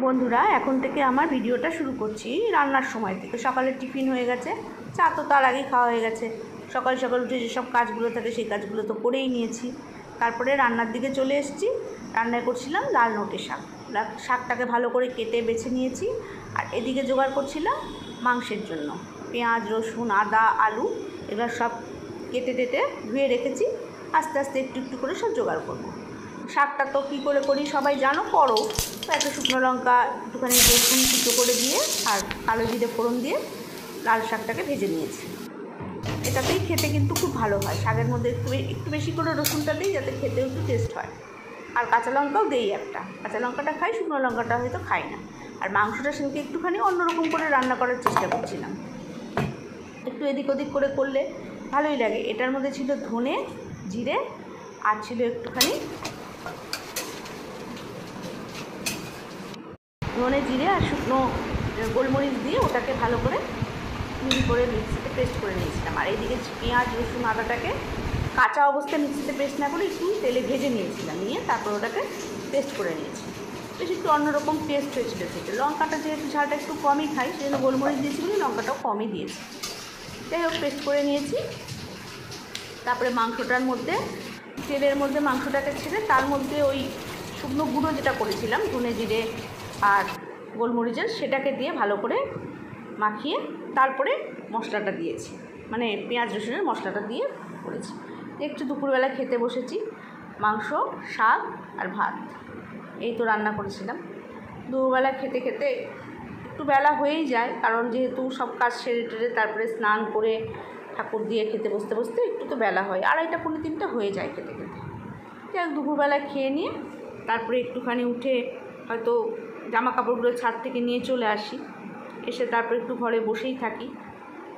বন্ধুরা, এখন থেকে আমার ভিডিওটা শুরু করছি রান্নার সময় থেকে। সকালের টিফিন হয়ে গেছে, চা তো তার আগেই খাওয়া হয়ে গেছে। সকাল সকাল উঠে যেসব কাজগুলো থাকে সেই কাজগুলো তো করেই নিয়েছি। তারপরে রান্নার দিকে চলে এসেছি। রান্নায় করছিলাম লাল নোটে শাক। শাকটাকে ভালো করে কেটে বেছে নিয়েছি। আর এদিকে জোগাড় করছিলাম মাংসের জন্য পেঁয়াজ, রসুন, আদা, আলু এগুলো সব কেটে টেটে ধুয়ে রেখেছি। আস্তে আস্তে একটু একটু করে সব জোগাড় করবো। শাকটা তো কী করে করি সবাই জানো, করো তো। একটা শুকনো লঙ্কা, একটুখানি রসুন কুচো করে দিয়ে আর কালো জিরে ফোড়ন দিয়ে লাল শাকটাকে ভেজে নিয়েছি। এটাতেই খেতে কিন্তু খুব ভালো হয়। শাকের মধ্যে একটু বেশি করে রসুনটা দিই যাতে খেতেও একটু টেস্ট হয়। আর কাঁচা লঙ্কাও দেই একটা। কাঁচা লঙ্কাটা খাই, শুকনো লঙ্কাটা হয়তো খাই না। আর মাংসটা সেদিকে একটুখানি অন্যরকম করে রান্না করার চেষ্টা করছিলাম। একটু এদিক ওদিক করে করলে ভালোই লাগে। এটার মধ্যে ছিল ধনে, জিরে আর ছিল একটুখানি ধনে, জিরে আর শুকনো গোলমরিচ দিয়ে ওটাকে ভালো করে মিহি করে মিক্সিতে পেস্ট করে নিয়েছিলাম। আর এইদিকে পেঁয়াজ, রসুন, আদাটাকে কাঁচা অবস্থায় মিক্সিতে পেস্ট না করে একটু তেলে ভেজে নিয়েছিলাম। নিয়ে তারপর ওটাকে পেস্ট করে নিয়েছি। বেশ একটু অন্যরকম টেস্ট হয়েছিল খেতে। লঙ্কাটা যেহেতু ঝালটা একটু কমই খাই, সেজন্য গোলমরিচ দিয়েছি বলে লঙ্কাটাও কমই দিয়েছি। যাই হোক, পেস্ট করে নিয়েছি। তারপরে মাংসটার মধ্যে, তেলের মধ্যে মাংসটাকে ছেড়ে তার মধ্যে ওই শুকনো গুঁড়ো যেটা করেছিলাম ধনে, জিরে আর গোলমরিচের, সেটাকে দিয়ে ভালো করে মাখিয়ে তারপরে মশলাটা দিয়েছি, মানে পেঁয়াজ রসুনের মশলাটা দিয়ে করেছি। একটু দুপুরবেলা খেতে বসেছি। মাংস, শাক আর ভাত এই তো রান্না করেছিলাম। দুপুরবেলা খেতে খেতে একটু বেলা হয়েই যায়, কারণ যেহেতু সব কাজ সেরে টেরে তারপরে স্নান করে ঠাকুর দিয়ে খেতে বসতে বসতে একটু তো বেলা হয়, 2:30 পৌনে 3টা হয়ে যায় খেতে খেতে। যাই দুপুরবেলা খেয়ে নিয়ে তারপরে একটুখানি উঠে হয়তো জামা কাপড়গুলো ছাদ থেকে নিয়ে চলে আসি। এসে তারপর একটু ঘরে বসেই থাকি।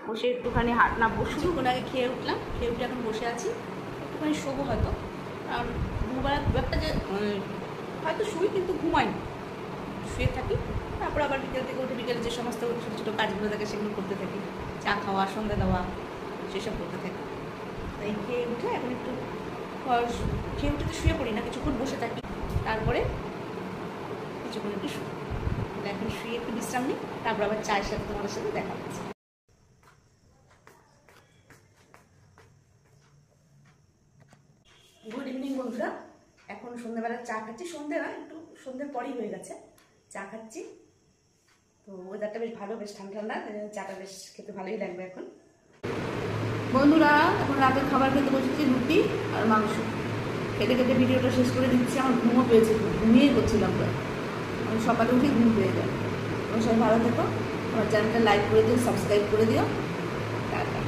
বসে একটুখানি হাট না শুধু আগে খেয়ে উঠলাম, খেয়ে উঠে এখন বসে আছি। একটুখানি শোবো হয়তো, কারণ দুপুরবেলা খুব একটা যে হয়তো শুই কিন্তু ঘুমাই, শুয়ে থাকি। তারপর আবার বিকেল থেকে উঠে বিকেলে যে সমস্ত ছোটো ছোটো কাজগুলো থাকে সেগুলো করতে থাকি। চা খাওয়া, সন্ধ্যা দেওয়া, সেসব করতে থাকি। তাই খেয়ে উঠে এখন একটু খেয়ে উঠে তো শুয়ে পড়ি না, কিছুক্ষণ বসে থাকি। তারপরে কিছুক্ষণ একটু শুই। এখন শুয়ে একটু বিশ্রাম নিই, তারপর আবার চায়ের সাথে তোমাদের সাথে দেখা হচ্ছে। গুড ইভিনিং বন্ধুরা। এখন সন্ধ্যেবেলা চা খাচ্ছি। সন্ধ্যে না, একটু সন্ধ্যের পরই হয়ে গেছে। চা খাচ্ছি। তো ওয়েদারটা বেশ ভালো, বেশ ঠান্ডা ঠান্ডা, চাটা বেশ খেতে ভালোই লাগবে এখন। বন্ধুরা, এখন রাতের খাবার খেতে বসেছি, রুটি আর মাংস। খেতে খেতে ভিডিওটা শেষ করে দিচ্ছি। আমার ঘুমও পেয়েছে, ঘুমিয়েই করছিলাম প্রায়। আমি সকালে উঠে ঘুম পেয়ে যাই। তোমরা সবাই ভালো থেকো। আমার চ্যানেলটা লাইক করে দিও, সাবস্ক্রাইব করে দিও। টাটা।